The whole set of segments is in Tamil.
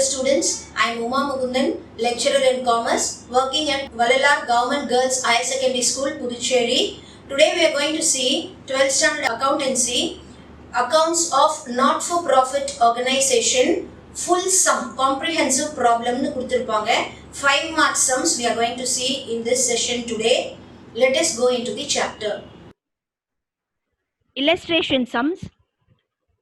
students, I am Uma Mukundan, lecturer in commerce, working at Valalar Government Girls Higher Secondary School, Puducherry. Today we are going to see 12th standard accountancy, accounts of not-for-profit organization, full sum, comprehensive problem nu kuduthirupanga. 5 mark sums we are going to see in this session today. Let us go into the chapter. Illustration sums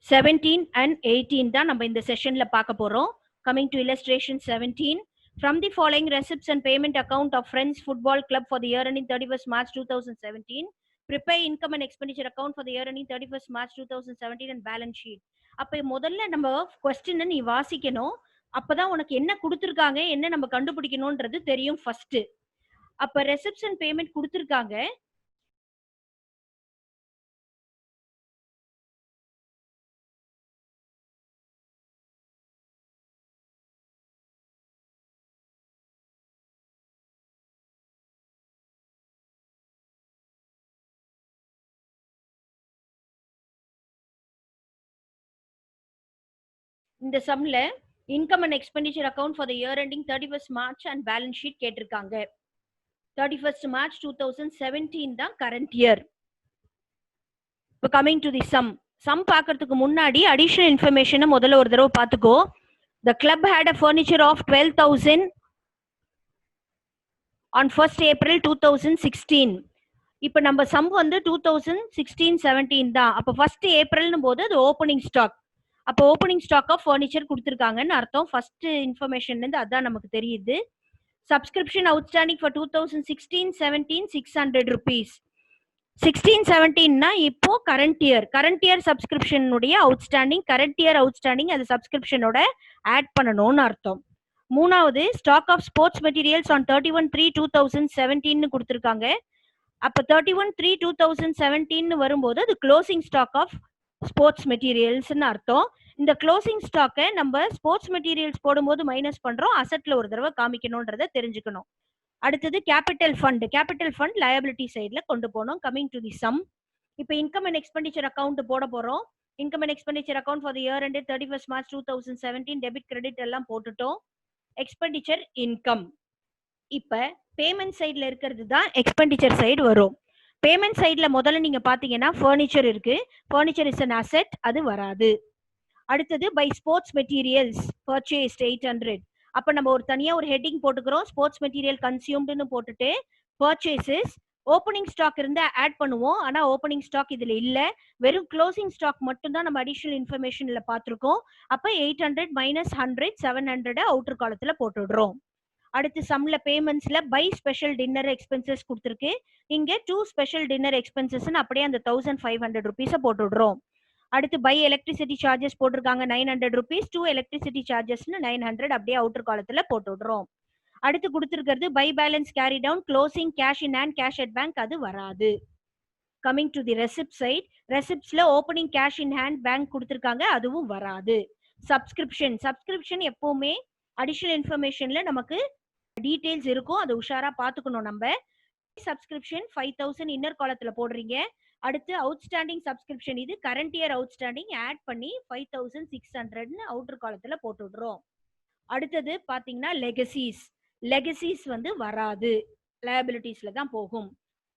17 and 18 தான் நம்ம இந்த செஷன்ல பார்க்க போறோம். Coming to illustration 17, from the following receipts and payment account of Friends Football Club for the year ending 31st March 2017, prepare income and expenditure account for the year ending 31st March 2017 and balance sheet. அப்ப முதல்ல நம்ம क्वेश्चन நீ வாசிக்கணும். அப்பதான் உனக்கு என்ன கொடுத்திருக்காங்க, என்ன நம்ம கண்டுபிடிக்கணும்ன்றது தெரியும் ஃபர்ஸ்ட். அப்ப receipts and payment கொடுத்திருக்காங்க. இந்த சம்ல income and expenditure account for the year ending 31st March and balance sheet கேட்டிருக்காங்க. 31st மார்ச் 2017 தான் கரண்ட் இயர். இப்போ கமிங் டு தி சம் பார்க்கறதுக்கு முன்னாடி அடிஷனல் இன்ஃபர்மேஷனை முதல்ல ஒரு தடவை பார்த்துக்கோ. The club had a furniture of 12,000 on 1st April 2016. இப்போ நம்ம சம் வந்து 2016-17 தான். அப்போ 1st ஏப்ரல்னு போது அது ஓப்பனிங் ஸ்டாக். அப்போ ஓப்பனிங் ஸ்டாக் ஆஃப் ஃபர்னிச்சர் கொடுத்துருக்காங்கன்னு அர்த்தம். ஃபர்ஸ்ட் இன்ஃபர்மேஷன்லேருந்து அதான் நமக்கு தெரியுது. Subscription outstanding for 2016-17 600 rupees. 16-17னா இப்போ கரண்ட் இயர் சப்ஸ்கிரிப்ஷனுடைய அவுட்ஸ்டாண்டிங், கரண்ட் இயர் அவுட்ஸ்டாண்டிங் அது சப்ஸ்கிரிப்ஷனோட ஆட் பண்ணணும்னு அர்த்தம். மூணாவது stock of sports materials on 31/3/2017 கொடுத்துருக்காங்க. அப்போ 31/3/2017 வரும்போது அது க்ளோசிங் ஸ்டாக் ஆஃப் ஸ்போர்ட்ஸ் மெட்டீரியல்ஸ்னு அர்த்தம். இந்த க்ளோசிங் ஸ்டாக்கை நம்ம ஸ்போர்ட்ஸ் மெட்டீரியல்ஸ் போடும்போது மைனஸ் பண்றோம், அசெட்ல ஒரு தடவை காமிக்கணும்ன்றத தெரிஞ்சுக்கணும். அடுத்தது கேபிட்டல் ஃபண்ட் லயபிலிட்டி சைட்ல கொண்டு போனோம். கமிங் டு தி சம், இப்போ இன்கம் அண்ட் எக்ஸ்பெண்டிச்சர் அக்கௌண்ட் போட போறோம். Income and expenditure account for the year ended 31st March 2017 debit credit எல்லாம் போட்டுட்டோம். Expenditure income. இப்ப பேமெண்ட் சைட்ல இருக்கிறது தான் எக்ஸ்பெண்டிச்சர் சைடு வரும். பேமெண்ட் சைட்ல முதல்ல நீங்க பாத்தீங்கன்னா ஃபர்னிச்சர் இருக்கு. ஃபர்னிச்சர் இஸ் an asset, அது வராது. அடுத்தது பை ஸ்போர்ட்ஸ் மெட்டீரியல்ஸ் பர்ச்சேஸ்ட் 800. அப்ப நம்ம ஒரு தனியா ஒரு ஹெட்டிங் போட்டுக்கிறோம். ஸ்போர்ட்ஸ் மெட்டீரியல் கன்சியூம்டுன்னு போட்டுட்டு பர்ச்சேசஸ் ஓப்பனிங் ஸ்டாக் இருந்தா ஆட் பண்ணுவோம். ஆனா ஓப்பனிங் ஸ்டாக் இதுல இல்ல, வெறும் க்ளோசிங் ஸ்டாக் மட்டும் தான் நம்ம அடிஷனல் இன்ஃபர்மேஷன்ல பாத்துருக்கோம். அப்ப 800 - 100 700 அவுட்டர் காலத்துல போட்டுடுறோம். அடுத்து சம்ல பேமெண்ட்ஸ்ல பை ஸ்பெஷல் டின்னர் எக்ஸ்பென்சஸ் கொடுத்துருக்கு. இங்க 2 ஸ்பெஷல் டின்னர் எக்ஸ்பென்சஸ் அப்படியே அந்த 1500 rupees போட்டுடுறோம். அடுத்து பை எலக்ட்ரிசிட்டி சார்ஜஸ் போட்டிருக்காங்க 900 rupees, 2 எலக்ட்ரிசிட்டி சார்ஜஸ்னு 900 அப்படியே அவுட்டர் காலத்துல போட்டுடுறோம். அடுத்து கொடுத்துருக்கிறது by balance carry down closing cash in hand cash at bank, அது வராது. Coming to the receipt side, ரெசிப்ட்ஸ்ல opening cash in hand bank கொடுத்துருக்காங்க, அதுவும் வராது. சப்ஸ்கிரிப்ஷன் எப்பவுமே அடிஷனல் இன்ஃபர்மேஷன்ல நமக்கு டீடைல்ஸ் இருக்கும், அது உஷாரா பாத்துக்கணும். நம்ம சப்ஸ்கிரிப்ஷன் 5000 இன்னர் காலத்துல போடுறீங்க. அடுத்து அவுட்ஸ்டாண்டிங் சப்ஸ்கிரிப்ஷன், இது கரண்ட் இயர் அவுட்ஸ்டாண்டிங் ஆட் பண்ணி 5600 அவுட்டர் காலத்துல போட்டுடுறோம். அடுத்தது பாத்தீங்கன்னா லெகசிஸ் வந்து வராது, லயபிலிட்டிஸ்ல தான் போகும்.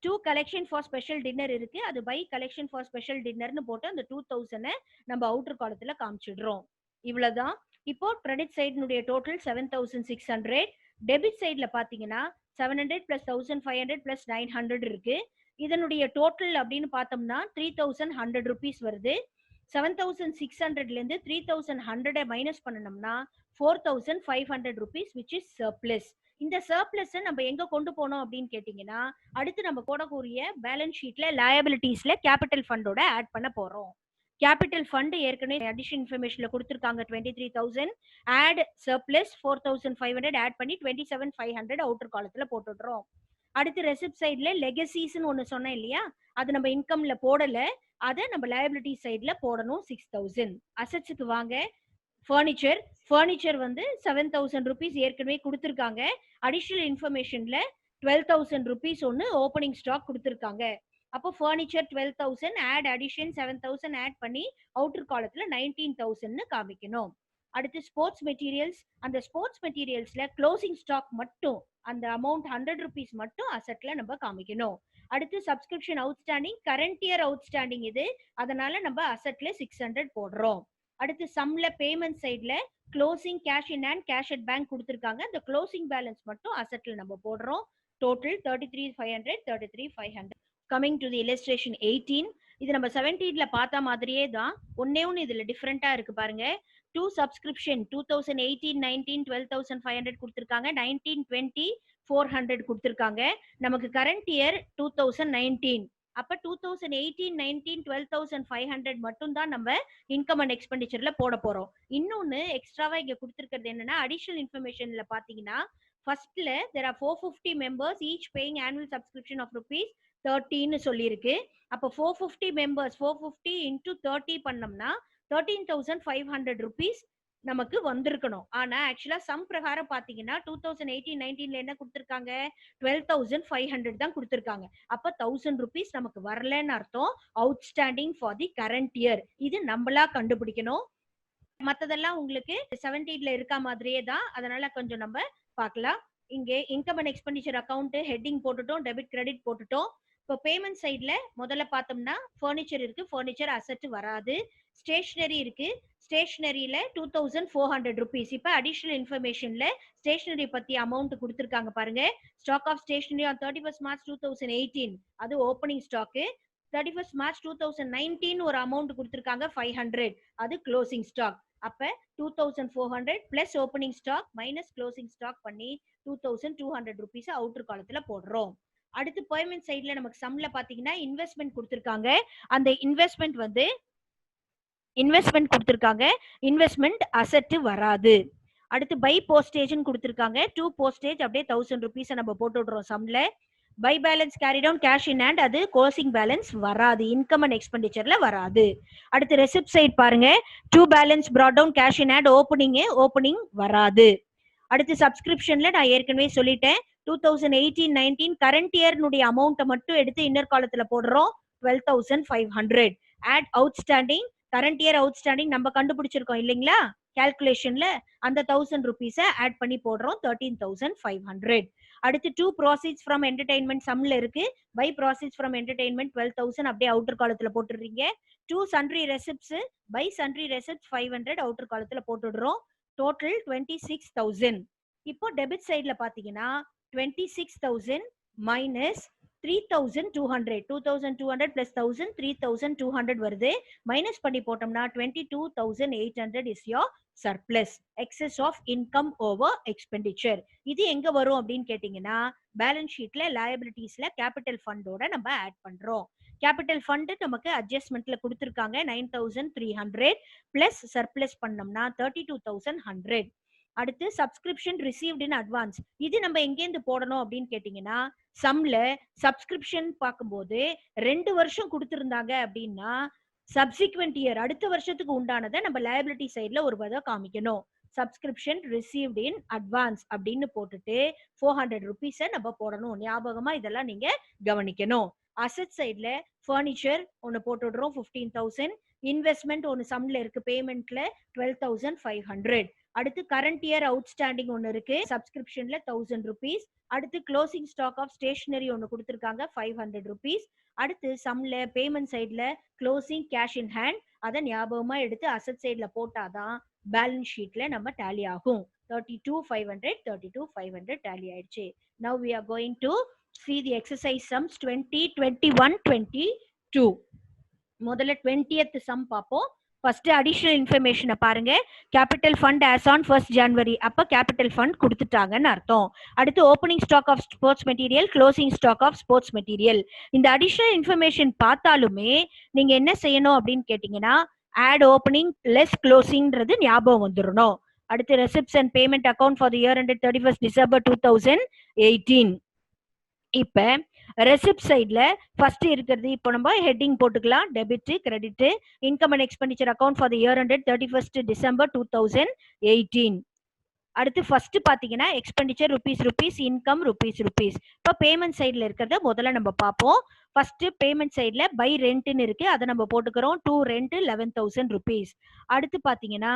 2 கலெக்ஷன் ஃபார் ஸ்பெஷல் டின்னர் இருக்கு, அது பை கலெக்ஷன் ஃபார் ஸ்பெஷல் டின்னர்னு போட்டு அந்த 2000 நம்ம அவுட்டர் காலத்துல காமிச்சிடுறோம். இவ்வளவுதான். இப்போ கிரெடிட் சைடுனுடைய டோட்டல் 7600. டெபிட் சைட்ல பாத்தீங்கன்னா 700 + 1500 + 900 இருக்கு. இதனுடைய டோட்டல் அப்படின்னு பார்த்தோம்னா 3100 rupees வருது. 7600ல இருந்து 3100 மைனஸ் பண்ணணும்னா 4500 rupees which is surplus. இந்த சர்ப்ளஸ் நம்ம எங்க கொண்டு போனோம் அப்படின்னு கேட்டீங்கன்னா அடுத்து நம்ம போடக்கூடிய பேலன்ஸ் ஷீட்ல லயபிலிட்டிஸ்ல கேபிட்டல் ஃபண்டோட ஆட் பண்ண போறோம். கேபிட்டல் ஃபண்ட் ஏற்கனவே அடிஷனல் இன்ஃபர்மேஷன்ல கொடுத்துருக்காங்க 23,000, ஆட் சர்ப்ளஸ் 4,500 ஆட் பண்ணி 27,500 அவுட்டர் காலத்துல போட்டுடுறோம். அடுத்து ரெசிப்ட் சைட்ல லெகசிஸ்னு ஒன்னு சொன்னேன் இல்லையா, அது நம்ம இன்கம்ல போடல, அதை நம்ம லயபிலிட்டி சைட்ல போடணும் 6,000. அசெட்ஸுக்கு வாங்க. ஃபர்னிச்சர் வந்து 7,000 rupees ஏற்கனவே கொடுத்துருக்காங்க. அடிஷனல் இன்ஃபர்மேஷன்ல 12,000 rupees ஒன்னு ஓப்பனிங் ஸ்டாக் கொடுத்துருக்காங்க. அப்போ ஃபர்னிச்சர் 12,000 ஆட் அடிஷன் 7,000 ஆட் பண்ணி அவுட்டர் காலத்துல 19,000 காமிக்கணும். அடுத்து ஸ்போர்ட்ஸ் மெட்டீரியல்ஸ், அந்த ஸ்போர்ட்ஸ் மெட்டீரியல்ஸ்ல க்ளோசிங் ஸ்டாக் மட்டும் அந்த அமௌண்ட் 100 rupees மட்டும் அசெட்ல நம்ம காமிக்கணும். அடுத்து subscription outstanding, current year outstanding இது, அதனால நம்ம அசெட்ல 600 போடுறோம். அடுத்து சம்ல பேமெண்ட் சைட்ல closing cash in hand, cash at bank கொடுத்துருக்காங்க, அந்த க்ளோசிங் பேலன்ஸ் மட்டும் அசெட்ல நம்ம போடுறோம். Total 33,500, 33,500. Coming to the illustration 18, இது நம்ம 17ல பார்த்த மாதிரியே தான், ஒன்னே ஒன்று இதுல டிஃப்ரெண்டா இருக்கு பாருங்க. 2 சப்ஸ்கிரிப்ஷன் 2018-19 12,500 கொடுத்துருக்காங்க, 19-20 400 கொடுத்துருக்காங்க. நமக்கு கரண்ட் இயர் 2019, அப்ப 2018-19 12,500 மட்டும் தான் நம்ம இன்கம் அண்ட் எக்ஸ்பெண்டிச்சர்ல போட போறோம். இன்னொன்னு எக்ஸ்ட்ராவா இங்க கொடுத்துருக்கிறது என்னன்னா, அடிஷனல் இன்ஃபர்மேஷன்ல பாத்தீங்கன்னா ஃபர்ஸ்ட்ல there are 450 members each paying annual subscription of rupees 30 சொல்லியிருக்கு. அப்போ 450 members 450 into 30 பண்ணோம்னா 13,500 rupees நமக்கு வந்திருக்கணும். ஆனா ஆக்சுவலா சம் பிரகாரம் பாத்தீங்கன்னா 2018-19ல என்ன கொடுத்திருக்காங்க, 12,500 தான் கொடுத்திருக்காங்க. அப்ப 1,000 rupees நமக்கு வரலன்னு அர்த்தம். Outstanding for the current year, இது நம்மளா கண்டுபிடிக்கணும். மத்ததெல்லாம் உங்களுக்கு 17ல இருக்க மாதிரியே தான், அதனால கொஞ்சம் நம்ம பார்க்கலாம். இங்கே income and expenditure account heading போட்டுட்டோம், டெபிட் கிரெடிட் போட்டுட்டோம். இப்போ பேமெண்ட் சைட்ல முதல்ல பார்த்தோம்னா ஃபர்னிச்சர் இருக்கு, ஃபர்னிச்சர் அசெட் வராது. ஸ்டேஷனரி இருக்கு, ஸ்டேஷனரியில 2,400 rupees. இப்போ அடிஷனல் இன்ஃபர்மேஷன்ல ஸ்டேஷனரி பத்தி அமௌண்ட் கொடுத்துருக்காங்க பாருங்க. Stock of stationery on 31st March 2018 அது ஓப்பனிங் ஸ்டாக்கு. 31st March 2019 ஒரு அமௌண்ட் கொடுத்துருக்காங்க 500, அது க்ளோசிங் ஸ்டாக். அப்ப 2,400 plus opening stock minus closing stock பண்ணி 2,200 rupees அவுட்டர் காலத்துல போடுறோம். அடுத்து பேமெண்ட் சைட்ல நமக்கு சம்ல பாத்தீங்கன்னா இன்வெஸ்ட்மெண்ட் கொடுத்திருக்காங்க, அந்த இன்வெஸ்ட்மெண்ட் வந்து இன்வெஸ்ட்மெண்ட் கொடுத்திருக்காங்க, இன்வெஸ்ட்மெண்ட் அசெட் வராது. அடுத்து பை போஸ்டேஜ்னு கொடுத்திருக்காங்க, 2 போஸ்டேஜ் அப்படியே 1,000 rupees நம்ம போட்டு விடுறோம் சம்ல. By balance carry down cash in hand, அது க்ளோசிங் பேலன்ஸ் வராது, இன்கம் அண்ட் எக்ஸ்பெண்டிச்சர்ல வராது. அடுத்து ரெசிப்ட் சைட் பாருங்க, 2 balance brought down cash in hand, opening வராது. அடுத்து சப்ஸ்கிரிப்ஷன்ல நான் ஏற்கனவே சொல்லிட்டேன், 2018-19 கரண்ட் இயர்னுடைய அமௌண்ட்டை மட்டும் எடுத்து இன்னர் காலத்துல போடுறோம், 12,500. Add outstanding, current year outstanding நம்ம கண்டுபிடிச்சிருக்கோம் இல்லைங்களா கால்குலேஷன்ல, அந்த 1,000 rupees ஆட் பண்ணி போடுறோம், 13,500. அடுத்து 2 ப்ராசீட்ஸ் ஃப்ரம் என்டர்டைன்மெண்ட் சம்ல இருக்கு, பை ப்ராசீட்ஸ் ஃப்ரம் என்டர்டைன்மெண்ட் 12,000 அப்படியே அவுட்டர் காலத்துல போட்டுடுறீங்க. 2 sundry receipts, by sundry receipts 500 outer காலத்துல போட்டுடுறோம். டோட்டல் 26,000. இப்போ டெபிட் சைட்ல பாத்தீங்கன்னா 26,000 மைனஸ் 3,200, 2,200 plus 1,000 3,200 வருது. மைனஸ் பண்ணி போட்டோம்னா 22,800 is your surplus, excess of income over expenditure. இது எங்க வரும் அப்படின்னு கேட்டீங்கன்னா பேலன்ஸ் ஷீட்ல லயபிலிட்டிஸ்ல கேபிட்டல் ஃபண்டோட நம்ம ஆட் பண்றோம். கேபிட்டல் ஃபண்ட் நமக்கு அட்ஜஸ்ட்மெண்ட்ல கொடுத்திருக்காங்க 9,300 பிளஸ் சர்ப்ளஸ் பண்ணோம்னா 32,100. அடுத்து சப்ஸ்கிரிப்ஷன் ரிசீவ்ட் இன் அட்வான்ஸ், இது நம்ம எங்கேருந்து போடணும் அப்படின்னு கேட்டீங்கன்னா சம்ல சப்ஸ்கிரிப்ஷன் பார்க்கும்போது 2 வருஷம் கொடுத்திருந்தாங்க அப்படின்னா சப்சிக்வெண்ட் இயர் அடுத்த வருஷத்துக்கு உண்டானதை நம்ம லயபிலிட்டி சைட்ல ஒரு பதம் காமிக்கணும். சப்ஸ்கிரிப்ஷன் ரிசீவ்ட் இன் அட்வான்ஸ் அப்படின்னு போட்டுட்டு 400 rupees நம்ம போடணும். ஞாபகமா இதெல்லாம் நீங்க கவனிக்கணும். அசெட் சைட்ல ஃபர்னிச்சர் ஒன்னு போட்டுடுறோம் 15,000, இன்வெஸ்ட்மெண்ட் ஒன்னு சம்ல இருக்கு பேமெண்ட்ல 12,500. அடுத்து கரண்ட் இயர் அவுட்ஸ்டாண்டிங் ஒன்னு இருக்கு சப்ஸ்கிரிப்ஷன்ல 1,000 rupees. அடுத்து க்ளோசிங் ஸ்டாக் ஆஃப் ஸ்டேஷனரி ஒன்னு கொடுத்திருக்காங்க 500 rupees. அடுத்து சம்ல பேமெண்ட் சைட்ல க்ளோசிங் கேஷ் இன் ஹேண்ட், அதை ஞாபகமா எடுத்து அசெட் சைட்ல போட்டாதான் பேலன்ஸ் ஷீட்ல நம்ம டேலி ஆகும். 32,500 32,500 டேலி ஆயிடுச்சு. Now we are going to see the exercise sums 20, 21, 22. முதல்ல 20th sum பாப்போம். ஃபர்ஸ்ட் அடிஷனல் இன்ஃபர்மேஷனை பாருங்க. Capital fund as on 1st January, அப்ப கேபிட்டல் ஃபண்ட் கொடுத்துட்டாங்கன்னு அர்த்தம். அடுத்து opening stock of sports material, closing stock of sports material. இந்த அடிஷனல் இன்ஃபர்மேஷன் பார்த்தாலுமே நீங்க என்ன செய்யணும் அப்படின்னு கேட்டீங்கன்னா ஆட் ஓப்பனிங் லெஸ் க்ளோசிங்ன்றது ஞாபகம் வந்துடணும். அடுத்து receipts and payment account for the year ended 31st December 2018. இப்ப ரெசிப்ட் சைட்ல ஃபர்ஸ்ட் இருக்கிறது இப்போ நம்ம ஹெட்டிங் போட்டுக்கலாம், debit credit. Income and expenditure account for the year ended 31st December 2018. அடுத்து ஃபர்ஸ்ட் பாத்தீங்கன்னா எக்ஸ்பெண்டிச்சர் rupees, இன்கம் rupees. இப்போ பேமெண்ட் சைட்ல இருக்கிறத முதல்ல நம்ம பார்ப்போம். ஃபர்ஸ்ட் பேமெண்ட் சைட்ல பை ரெண்ட்னு இருக்கு, அதை நம்ம போட்டுக்கிறோம். 2 ரெண்ட் 11,000 rupees. அடுத்து பாத்தீங்கன்னா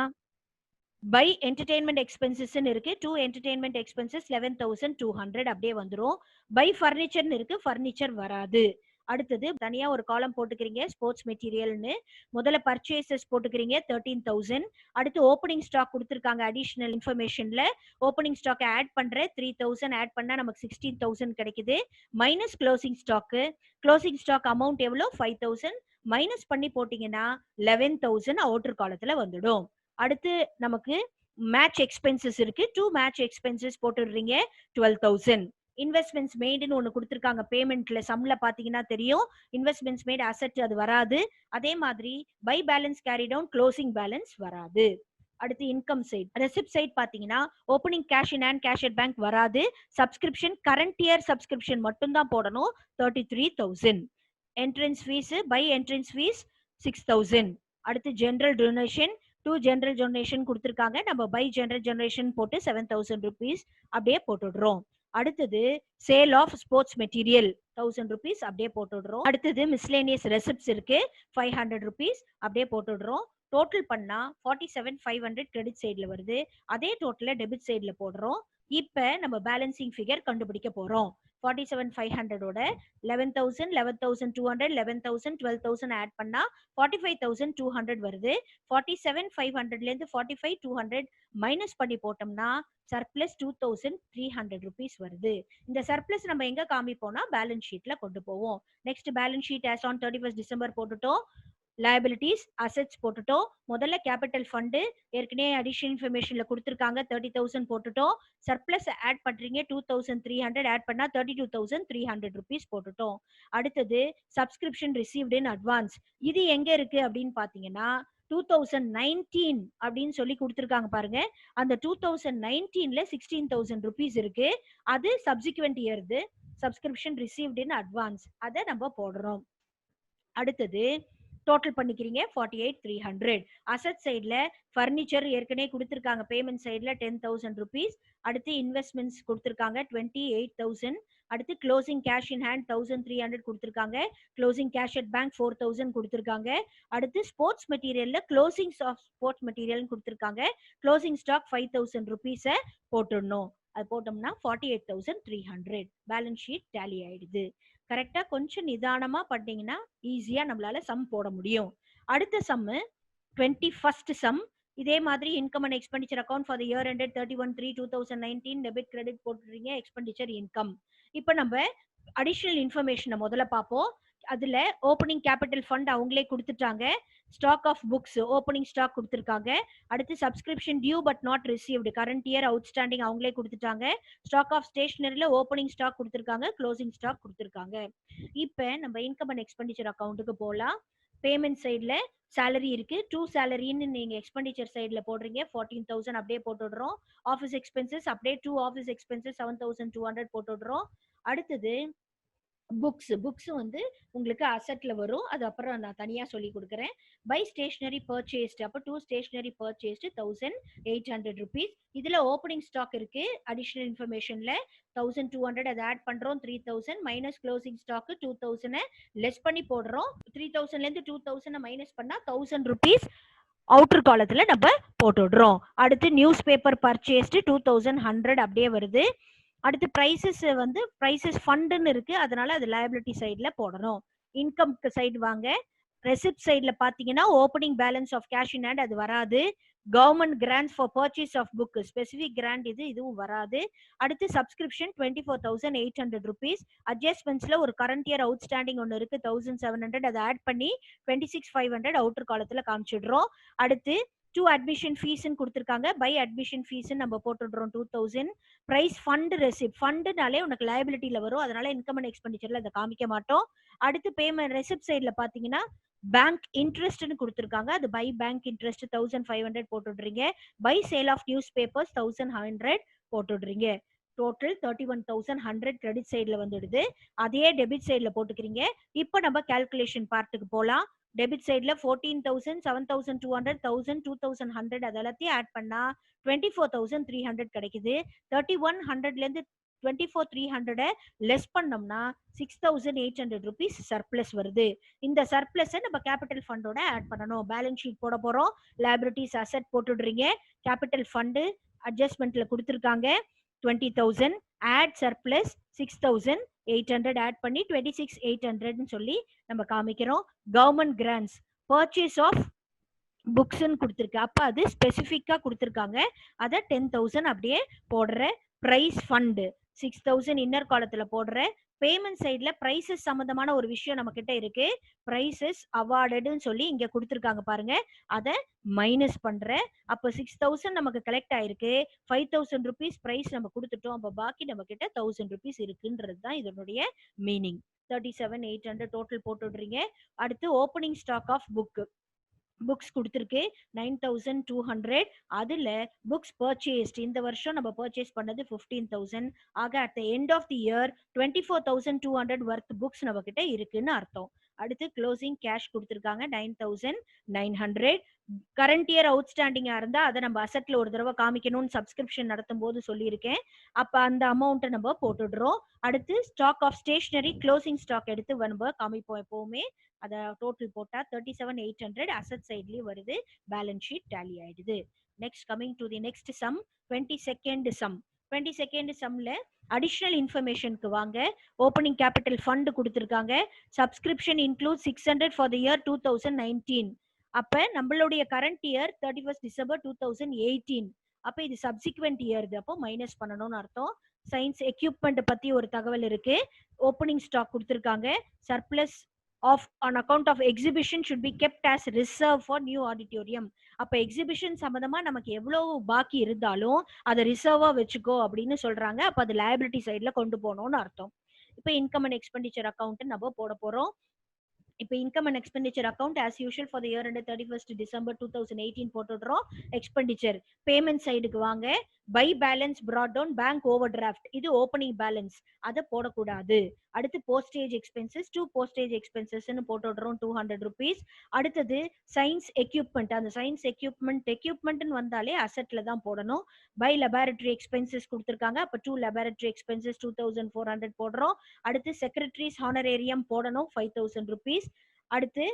பை என்டர்டெயின்மெண்ட் எக்ஸ்பென்சஸ் இருக்கு, 2 என்டர்டெயின்மெண்ட் எக்ஸ்பென்சஸ் 11,200 அப்படியே வந்துரும். பை ஃபர்னிச்சர்னு இருக்கு, ஃபர்னிச்சர் வராது. அடுத்தது தனியா ஒரு காலம் போட்டுக்கிறீங்க ஸ்போர்ட்ஸ் மெட்டீரியல்னு. முதல்ல பர்ச்சேசஸ் போட்டுக்கிறீங்க 13,000. அடுத்து ஓப்பனிங் ஸ்டாக் கொடுத்துருக்காங்க. அடிஷனல் இன்ஃபர்மேஷன்ல ஓப்பனிங் ஸ்டாக் ஆட் பண்ற 3,000 ஆட் பண்ணா நமக்கு 16,000 கிடைக்குது. Minus closing stock. Closing stock amount எவ்வளோ 5,000 மைனஸ் பண்ணி போட்டீங்கன்னா 11,000 அவுட்டர் காலத்துல வந்துடும். அடுத்து நமக்கு மேட்ச் எக்ஸ்பென்சஸ் இருக்கு, 2 மேட்ச் எக்ஸ்பென்சஸ் போட்டுடுறீங்க 12,000. இன்வெஸ்ட்மெண்ட்ஸ் மேடுன்னு ஒன்று கொடுத்துருக்காங்க. பேமெண்ட்ல சம்ல பாத்தீங்கன்னா தெரியும். இன்வெஸ்ட்மெண்ட்ஸ் மேட் அசெட் அது வராது. அதே மாதிரி by balance carry down closing balance வராது. அடுத்து இன்கம் சைட் ரெசிப்ட் சைட் பாத்தீங்கன்னா opening cash in hand cash at bank வராது. சப்ஸ்கிரிப்ஷன் கரண்ட் இயர் சப்ஸ்கிரிப்ஷன் மட்டும் தான் போடணும் 33,000. Entrance fees by entrance fees 6,000. அடுத்து ஜெனரல் டொனேஷன் 2 ஜெனரல் டொனேஷன் கொடுத்துருக்காங்க. நம்ம பை ஜெனரல் டொனேஷன் போட்டு 7,000 rupees அப்படியே போட்டுடுறோம். அடுத்தது sale of sports material 1,000 rupees அப்படியே போட்டுடுறோம். அடுத்தது மிஸ்லேனியஸ் ரெசிப்ட்ஸ் இருக்கு 500 rupees அப்படியே போட்டுடுறோம். டோட்டல் பண்ணா 47,500 கிரெடிட் சைட்ல வருது. அதே டோட்டல டெபிட் சைட்ல போடுறோம். இப்ப நம்ம பேலன்சிங் ஃபிகர் கண்டுபிடிக்க போறோம். 47,500 ஓட 11,000 11,200 11,000 12,000 ஆட் பண்ணா 45,200 வருது. 47,500ல இருந்து 45,200 மைனஸ் பண்ணி போட்டோம்னா சர்ப்ளஸ் 2,300 rupees வருது. இந்த சர்ப்ளஸ் நம்ம எங்க காமிப்போம்னா பேலன்ஸ் ஷீட்ல கொண்டு போவோம். Next balance sheet as on 31st December போட்டுட்டோம். liabilities assets போட்டுட்டோம். முதல்ல கேபிட்டல் ஃபண்ட் ஏற்கனவே அடிஷனல் இன்ஃபர்மேஷன்ல கொடுத்துருக்காங்க 30,000 போட்டுட்டோம். சர்ப்ளஸ் ஆட் பண்றீங்க 2,300 ஆட் பண்ணா 32,300 rupees போட்டுட்டோம். அடுத்தது சப்ஸ்கிரிப்ஷன் ரிசீவ்டு இன் அட்வான்ஸ். இது எங்க இருக்கு அப்படின்னு பாத்தீங்கன்னா 2019 அப்படின்னு சொல்லி கொடுத்துருக்காங்க பாருங்க. அந்த 2019ல 16,000 rupees இருக்கு. அது சப்சிக்வெண்ட் இயர்து சப்ஸ்கிரிப்ஷன் ரிசீவ்டு இன் அட்வான்ஸ் அதை நம்ம போடுறோம். அடுத்தது டோட்டல் பண்ணிக்கிறீங்க 48,300. அசட் சைட்ல ஃபர்னிச்சர் ஏற்கனவே கொடுத்துருக்காங்க. பேமெண்ட் சைட்ல 10,000 rupees. அடுத்து இன்வெஸ்ட்மெண்ட்ஸ் கொடுத்துருக்காங்க 28,000. அடுத்து க்ளோசிங் கேஷ் இன் ஹேண்ட் 1,300 கொடுத்துருக்காங்க. க்ளோசிங் கேஷ் அட் பேங்க் 4,000 கொடுத்துருக்காங்க. அடுத்து ஸ்போர்ட்ஸ் மெட்டீரியல்ல க்ளோசிங் ஆஃப் ஸ்போர்ட்ஸ் மெட்டீரியல் கொடுத்துருக்காங்க. க்ளோசிங் ஸ்டாக் 5,000 rupees போட்டுடணும். அது போட்டோம்னா 48,300 பேலன்ஸ் ஷீட் டேலி ஆயிடுது. கரெக்டா கொஞ்சம் நிதானமா பண்ணீங்கன்னா ஈஸியா நம்மளால சம் போட முடியும். அடுத்த சம் 21st சம். இதே மாதிரி income and expenditure account for the year ended 31/3/2019 debit credit போட்டுறீங்க எக்ஸ்பெண்டிச்சர் இன்கம். இப்போ நம்ம அடிஷனல் இன்ஃபர்மேஷனை முதல்ல பார்ப்போம். அதுல ஓப்பனிங் கேபிட்டல் ஃபண்ட் அவங்களே கொடுத்துட்டாங்க. Stock of books opening stock கொடுத்துருக்காங்க. அடுத்து subscription due but not received current year outstanding அவங்களே கொடுத்துட்டாங்க. ஸ்டாக் ஆஃப் ஸ்டேஷனரியில ஓப்பனிங் ஸ்டாக் கொடுத்துருக்காங்க, க்ளோசிங் ஸ்டாக் கொடுத்துருக்காங்க. இப்போ நம்ம இன்கம் அண்ட் எக்ஸ்பெண்டிச்சர் அக்கௌண்ட்டுக்கு போகலாம். பேமெண்ட் சைடில் சேலரி இருக்கு 2 சேலரின்னு நீங்க எக்ஸ்பெண்டிச்சர் சைடில் போடுறீங்க 14,000 அப்படியே போட்டுடுறோம். ஆஃபீஸ் எக்ஸ்பென்சஸ் அப்படியே 2 ஆஃபீஸ் எக்ஸ்பென்சஸ் 7,200 போட்டுடுறோம். அடுத்தது புக்ஸ் வந்து உங்களுக்கு அசெட்ல வரும். அது அப்புறம் நான் தனியா சொல்லி கொடுக்குறேன். பை ஸ்டேஷனரி பர்ச்சேஸ்ட் அப்போ 2 ஸ்டேஷனரி பர்ச்சேஸ்ட் 1,800 rupees. இதுல ஓப்பனிங் ஸ்டாக் இருக்கு. அடிஷனல் இன்ஃபர்மேஷன்ல 1,200 அதை ஆட் பண்றோம் 3,000 மைனஸ் க்ளோசிங் ஸ்டாக் 2,000 லெஸ் பண்ணி போடுறோம். 3,000ல இருந்து 2,000 மைனஸ் பண்ணா 1,000 rupees அவுட்டர் காலத்துல நம்ம போட்டுடுறோம். அடுத்து நியூஸ் பேப்பர் பர்ச்சேஸ்ட் 2,100 அப்படியே வருது. அடுத்து பிரைசஸ் வந்து பிரைசஸ் ஃபண்டுன்னு இருக்கு, அதனால அது லயபிலிட்டி சைட்ல போடணும். இன்கம் சைடு வாங்க. ரெசிப்ட் சைட்ல பாத்தீங்கன்னா opening balance of cash in hand அது வராது. Government grants for purchase of book specific grant இதுவும் வராது. அடுத்து சப்ஸ்கிரிப்ஷன் 24,800 rupees. அட்ஜஸ்ட்மெண்ட்ஸ்ல ஒரு கரண்ட் இயர் அவுட்ஸ்டாண்டிங் ஒன்று இருக்கு 1,700 அதை ஆட் பண்ணி 26,500 அவுட்டர் காலத்துல காமிச்சிடுறோம். அடுத்து 2 அட்மிஷன் ஃபீஸ்ன்னு கொடுத்துருக்காங்க. பை அட்மிஷன் ஃபீஸ் நம்ம போட்டுடுறோம் 2,000. பிரைஸ் ஃபண்ட் ரெசிப்ட் ஃபண்டுனாலே உனக்கு லயபிலிட்டியில வரும், அதனால இன்கம் அண்ட் எக்ஸ்பெண்டிச்சர்ல அதை காமிக்க மாட்டோம். அடுத்து பேமெண்ட் ரெசிப்ட் சைட்ல பாத்தீங்கன்னா பேங்க் இன்ட்ரெஸ்ட்னு கொடுத்துருக்காங்க. அது பை பேங்க் இன்ட்ரெஸ்ட் 1,500 போட்டுடுறீங்க. By sale of newspapers 1,100 போட்டுடுறீங்க. டோட்டல் 31,100 கிரெடிட் சைட்ல வந்துடுது. அதே டெபிட் சைட்ல போட்டுக்கிறீங்க. இப்போ நம்ம கால்குலேஷன் பார்ட்டுக்கு போலாம். டெபிட் சைட்ல 14,000 7,200 1,000 2,100 அது எல்லாத்தையும் ஆட் பண்ணா 24,300 கிடைக்குது. 3,100ல இருந்து 24,300 லெஸ் பண்ணோம்னா 6,800 rupees சர்ப்ளஸ் வருது. இந்த சர்ப்ளஸை நம்ம கேபிட்டல் ஃபண்டோட ஆட் பண்ணணும். பேலன்ஸ் ஷீட் போட போறோம். லைபிலிட்டிஸ் அசெட் போட்டுடுறீங்க. கேபிட்டல் ஃபண்டு அட்ஜஸ்ட்மெண்ட்ல கொடுத்துருக்காங்க 20,000 ஆட் சர்ப்ளஸ் 6,800 ஆட் பண்ணி 26,800 சொல்லி நம்ம காமிக்கிறோம். கவர்மெண்ட் கிராண்ட்ஸ் பர்ச்சேஸ் ஆஃப் புக்ஸ்ன்னு கொடுத்துருக்கு. அப்ப அது ஸ்பெசிஃபிக்கா கொடுத்துருக்காங்க. அதை 10,000 அப்படியே போடுற. பிரைஸ் ஃபண்டு 6,000 இன்னர் காலத்துல போடுற. பேமெண்ட் சைட்ல பிரைசஸ் சம்பந்தமான ஒரு விஷயம் நம்ம கிட்ட இருக்கு. பிரைசஸ் அவார்டுன்னு சொல்லி இங்க கொடுத்துருக்காங்க பாருங்க. அதை மைனஸ் பண்ற. அப்ப 6,000 நமக்கு கலெக்ட் ஆயிருக்கு. 5,000 rupees பிரைஸ் நம்ம கொடுத்துட்டோம். அப்ப பாக்கி நம்ம கிட்ட 1,000 rupees இருக்குன்றது தான் இதனுடைய மீனிங். 37,800 டோட்டல் போட்டுடுறீங்க. அடுத்து ஓப்பனிங் ஸ்டாக் ஆஃப் புக்ஸ் கொடுத்துருக்கு 9,200. அதுல புக்ஸ் பர்ச்சேஸ்ட் இந்த வருஷம் நம்ம பர்ச்சேஸ் பண்ணது 15,000. ஆக at the end of the year 24,200 worth books நம்ம கிட்ட இருக்குன்னு அர்த்தம். அடுத்து க்ளோசிங் கேஷ் கொடுத்துருக்காங்க 9,900. கரண்ட் இயர் அவுட்ஸ்டாண்டிங்கா இருந்தா அதை நம்ம அசெட்ல ஒரு தடவை காமிக்கணும்னு சப்ஸ்கிரிப்ஷன் நடத்தும் போது சொல்லியிருக்கேன். அப்ப அந்த அமௌண்ட்டை நம்ம போட்டுடுறோம். அடுத்து stock of stationery closing stock எடுத்து நம்ம காமிப்போம். எப்பவுமே அதை டோட்டல் போட்டா 37,800 அசெட் சைட்லயும் வருது. பேலன்ஸ் ஷீட் டேலி ஆயிடுது. Next coming to the next sum 22nd sum. 22nd சம்ல அடிஷனல் இன்ஃபர்மேஷனுக்கு வாங்க. ஓப்பனிங் கேபிட்டல் ஃபண்ட் கொடுத்துருக்காங்க. Subscription include 600 for the year 2019. அப்ப நம்மளுடைய கரண்ட் இயர் 31st December 2018. அப்ப இது சப்சிக்வெண்ட் இயர். அப்போ மைனஸ் பண்ணணும்னு அர்த்தம். சயின்ஸ் எக்யூப்மெண்ட் பத்தி ஒரு தகவல் இருக்கு. ஓப்பனிங் ஸ்டாக் கொடுத்துருக்காங்க. Surplus of on account of exhibition should be kept as reserve for new auditorium. அப்ப எக்ஸிபிஷன் சம்பந்தமா நமக்கு எவ்வளவு பாக்கி இருந்தாலும் அதை ரிசர்வா வச்சுக்கோ அப்படின்னு சொல்றாங்க. அப்ப அது லயபிலிட்டி சைட்ல கொண்டு போகணும்னு அர்த்தம். இப்ப இன்கம் அண்ட் எக்ஸ்பெண்டிச்சர் அக்கௌண்ட் நம்ம போட போறோம். இப்போ income and expenditure account as usual for the year ended 31st December 2018 போட்டுடுறோம். எக்ஸ்பெண்டிச்சர் பேமெண்ட் சைடுக்கு வாங்க. By balance brought down bank overdraft இது ஓப்பனிங் பேலன்ஸ் அதை போடக்கூடாது. அடுத்து போஸ்டேஜ் எக்ஸ்பென்சஸ் 2 போஸ்டேஜ் எக்ஸ்பென்சஸ்ன்னு போட்டுடுறோம் 200 rupees. அடுத்தது சயின்ஸ் எக்யூப்மெண்ட். அந்த சயின்ஸ் எக்யூப்மெண்ட்னு வந்தாலே அசெட்ல தான் போடணும். பை லெபார்டரி எக்ஸ்பென்சஸ் கொடுத்துருக்காங்க. அப்போ 2 லெபார்டரி எக்ஸ்பென்சஸ் 2,400 போடுறோம். அடுத்து செக்ரட்டரிஸ் ஹானரேரியம் போடணும் 5,000 rupees. அடுத்து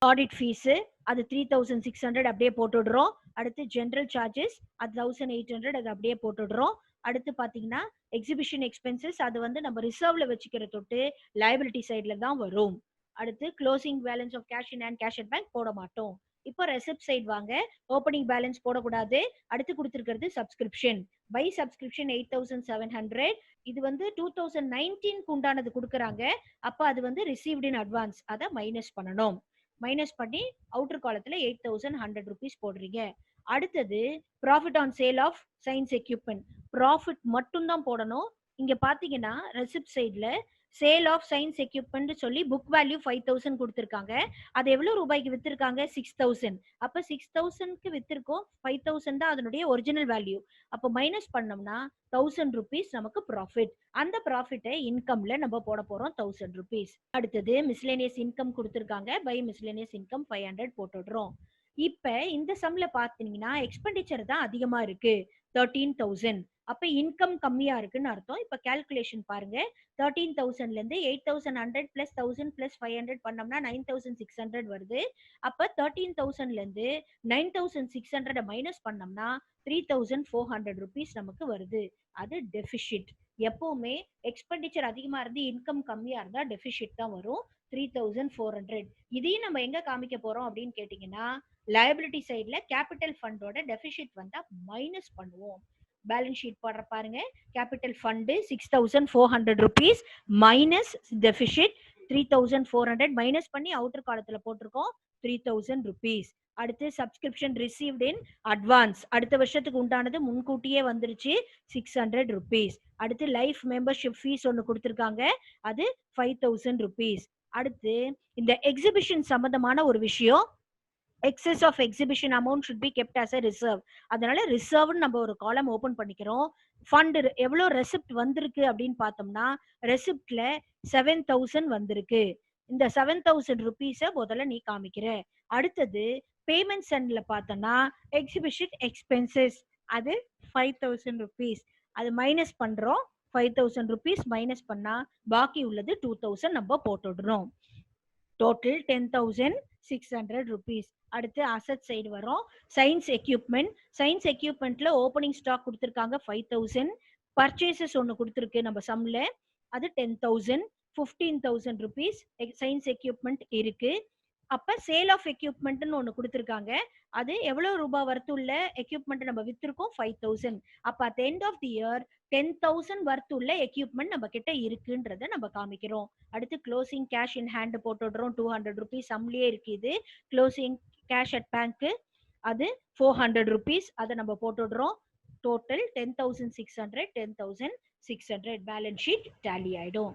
ஆடிட் ஃபீஸ் அது 3,600 அப்படியே போட்டுடுறோம். அடுத்து ஜெனரல் சார்ஜஸ் அது 1,800 அது அப்படியே போட்டுடுறோம். அடுத்து பாத்தீங்கன்னா எக்ஸிபிஷன் எக்ஸ்பென்சஸ் அது வந்து நம்ம ரிசர்வ்ல வச்சுக்கிற தொட்டு லயபிலிட்டி சைட்ல தான் வரும். அடுத்து closing balance of cash in and cash at bank போட மாட்டோம். இப்போ ரெசிப்ட் சைடு வாங்க. ஓப்பனிங் பேலன்ஸ் போடக்கூடாது. அடுத்து கொடுத்துருக்கிறது சப்ஸ்கிரிப்ஷன். By subscription 8,700. இது வந்து 2019 உண்டானது கொடுக்குறாங்க. அப்ப அது வந்து ரிசீவ்ட் இன் அட்வான்ஸ் அதை மைனஸ் பண்ணணும். மைனஸ் பண்ணி அவுட்டர் காலத்துல 8,100 rupees போடுறீங்க. அடுத்தது profit on sale of science equipment. Profit மட்டும் தான் போடணும். இங்க பாத்தீங்கன்னா ரெசிப்ட் சைட்ல சேல் ஆஃப் சயின்ஸ் எக்யூப்மெண்ட் சொல்லி புக் வேல்யூ 5,000 கொடுத்துருக்காங்க. அது எவ்வளவு ரூபாய்க்கு வித்திருக்காங்க 6,000. அப்ப 6,000க்கு வித்திருக்கோம். 5,000 தான் அதனுடைய ஒரிஜினல் வேல்யூ. அப்ப மைனஸ் பண்ணோம்னா 1,000 rupees நமக்கு ப்ராஃபிட். அந்த ப்ராஃபிட்டை இன்கம்ல நம்ம போட போறோம் 1,000 rupees. அடுத்தது மிஸ்லேனியஸ் இன்கம் கொடுத்துருக்காங்க. பை மிஸ்லேனியஸ் இன்கம் 500 போட்டுடுறோம். இப்ப இந்த சம்ல பாத்தீங்கன்னா எக்ஸ்பெண்டிச்சர் தான் அதிகமா இருக்கு 13,000. அப்ப இன்கம் கம்மியா இருக்குன்னு அர்த்தம். இப்ப கால்குலேஷன் பாருங்க. 13,000ல இருந்து 8,100 பிளஸ் 1,000 பிளஸ் 500 பண்ணோம்னா 9,600 வருது. அப்ப 13,000ல இருந்து 9,600 மைனஸ் பண்ணோம்னா 3,400 rupees நமக்கு வருது. அது டெபிசிட். எப்பவுமே எக்ஸ்பெண்டிச்சர் அதிகமா இருந்து இன்கம் கம்மியா இருந்தா டெபிசிட் தான் வரும். 3,400. இதையும் நம்ம எங்க காமிக்க போறோம் அப்படின்னு கேட்டீங்கன்னா லயபிலிட்டி சைட்ல கேபிட்டல் ஃபண்டோட டெபிசிட் வந்தா மைனஸ் பண்ணுவோம். பேலன்ஸ் ஷீட் போடுற பாருங்க. Capital fund 6,400 rupees minus deficit 3,400 minus பண்ணி அவுட்டர் காலத்துல போட்டிருக்கோம் 3,000 rupees. அடுத்து சப்ஸ்கிரிப்ஷன் ரிசீவ்ட் இன் அட்வான்ஸ் அடுத்த வருஷத்துக்கு உண்டானது முன்கூட்டியே வந்துருச்சு 600 rupees. அடுத்து லைஃப் மெம்பர்ஷிப் ஃபீஸ் ஒன்னு கொடுத்துருக்காங்க. அது 5,000 rupees. அடுத்து இந்த எக்ஸிபிஷன் சம்பந்தமான ஒரு விஷயம். excess of exhibition amount should be kept as a reserve. அதனால ரிசர்வ்னு நம்ம ஒரு காலம் ஓபன் பண்ணிக்கிறோம். ஃபண்ட் எவ்வளவு ரெசிப்ட் வந்திருக்கு அப்படின்னு பார்த்தோம்னா ரெசிப்ட்ல 7,000 வந்திருக்கு. இந்த 7,000 rupees முதல்ல நீ காமிக்கிற. அடுத்தது பேமெண்ட் சென்ட்ல பார்த்தோம்னா எக்ஸிபிஷன் எக்ஸ்பென்சஸ் அது 5,000 rupees. அது மைனஸ் பண்றோம். 5000 rupees மைனஸ் பண்ணா பாக்கி உள்ளது 2000 நம்ம போட்டுடுறோம். Total 10,600 rupees. அடுத்து அசட் சைடு வரும். சயின்ஸ் எக்யூப்மெண்ட்ல ஓப்பனிங் ஸ்டாக் கொடுத்துருக்காங்க 5000. பர்ச்சேசஸ் ஒன்று கொடுத்துருக்கு நம்ம சம்ல, அது 10,000. 15,000 rupees சயின்ஸ் எக்யூப்மெண்ட் இருக்கு. அப்ப சேல் ஆஃப் எக்யூப்மெண்ட்னு ஒன்று கொடுத்துருக்காங்க, அது எவ்வளவு ரூபாய் வர்த்துள்ள எக்யூப்மெண்ட் நம்ம வித்திருக்கோம் 5,000. அப்ப at end of the year 10,000 வர்த்துள்ள எக்யூப்மெண்ட் நம்ம கிட்ட இருக்குன்றத நம்ம காமிக்கிறோம். அடுத்து க்ளோசிங் கேஷ் இன் ஹேண்ட் போட்டுடுறோம். 200 rupees சம்லயே இருக்கு. இது க்ளோசிங் கேஷ் அட் பேங்க், அது 400 rupees, அதை நம்ம போட்டுடுறோம். டோட்டல் 10,600 10,600 பேலன்ஸ் ஷீட் டேலி ஆயிடும்.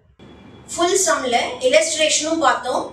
ஃபுல் சம்ல இல்லஸ்ட்ரேஷனும் பார்த்தோம்,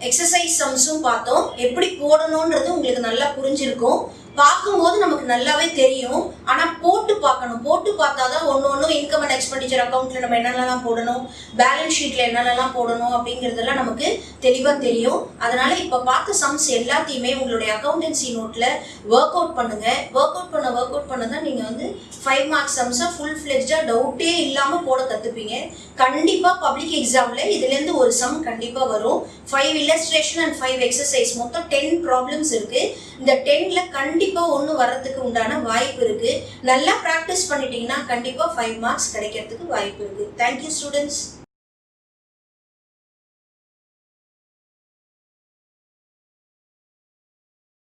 எக்ஸசைஸ் சம்ஸும் பார்த்தோம். எப்படி போடணும்ன்றது உங்களுக்கு நல்லா புரிஞ்சிருக்கும். பார்க்கும்போது நமக்கு நல்லாவே தெரியும். ஆனால் போட்டு பார்க்கணும். போட்டு பார்த்தாதான் ஒன்று இன்கம் அண்ட் எக்ஸ்பெண்டிச்சர் அக்கௌண்ட்ல நம்ம என்னென்னலாம் போடணும், பேலன்ஸ் ஷீட்ல என்னென்னலாம் போடணும் அப்படிங்கிறதெல்லாம் நமக்கு தெளிவாக தெரியும். அதனால இப்போ பார்த்த சம்ஸ் எல்லாத்தையுமே உங்களுடைய அக்கௌண்டன்சி நோட்ல ஒர்க் அவுட் பண்ணுங்க. ஒர்க் அவுட் பண்ண தான் நீங்கள் வந்து 5 மார்க்ஸ் சம்ஸை ஃபுல் ஃபிளெஜ்டாக டவுட்டே இல்லாமல் போட கற்றுப்பீங்க. கண்டிப்பாக பப்ளிக் எக்ஸாமில் இதுலேருந்து ஒரு சம் கண்டிப்பாக வரும். 5 illustration and 5 exercise, மொத்தம் 10 ப்ராப்ளம்ஸ் இருக்கு. இந்த 10ல கண்டிப்பா ஒன்று வர்றதுக்கு உண்டான வாய்ப்பு இருக்கு. நல்லா ப்ராக்டிஸ் பண்ணிட்டீங்கன்னா கண்டிப்பா 5 மார்க்ஸ் கிடைக்கிறதுக்கு வாய்ப்பு இருக்கு. Thank you students.